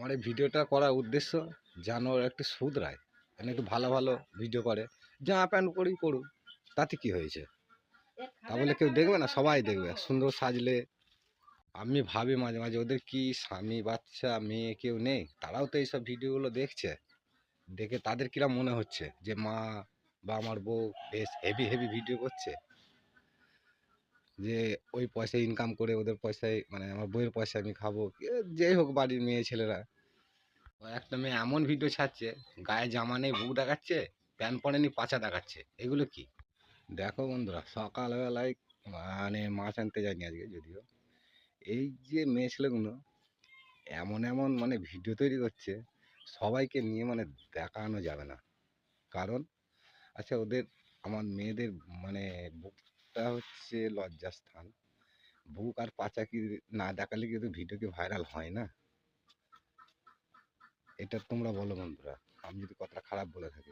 আমার এই ভিডিওটা করার উদ্দেশ্য যেন ওরা একটু শুধরায়, যেন একটু ভালো ভালো ভিডিও করে। জামা প্যান্ট পরেই করুক, তাতে কি হয়েছে? তা বলে কেউ দেখবে না? সবাই দেখবে সুন্দর সাজলে। আমি ভাবি মাঝে মাঝে ওদের কি স্বামী বাচ্চা মেয়ে কেউ নেই? তারাও তো এইসব ভিডিওগুলো দেখছে, দেখে তাদের কিরম মনে হচ্ছে যে মা বা আমার বউ বেশ হেভি হেভি ভিডিও করছে, যে ওই পয়সা ইনকাম করে ওদের পয়সায় মানে আমার বউয়ের পয়সা আমি খাবো। যেই হোক বাড়ির মেয়ে ছেলেরা একটা মেয়ে এমন ভিডিও ছাড়ছে, গায়ে জামা নেই বুক দেখাচ্ছে, প্যান্ট পরেনি পাছা দেখাচ্ছে। এগুলো কি? দেখো বন্ধুরা, সকালবেলায় মানে মাছ আনতে যায়নি আজকে যদিও, এই যে মেয়ে ছেলেগুলো এমন এমন মানে ভিডিও তৈরি করছে, সবাইকে নিয়ে মানে দেখানো যাবে না। কারণ আচ্ছা ওদের, আমার মেয়েদের মানে বুকটা হচ্ছে লজ্জাস্থান, বুক আর পাছা কি না দেখালে কিন্তু ভিডিও কি ভাইরাল হয় না? এটা তোমরা বলো বন্ধুরা, আমি যদি কথা খারাপ বলে থাকি।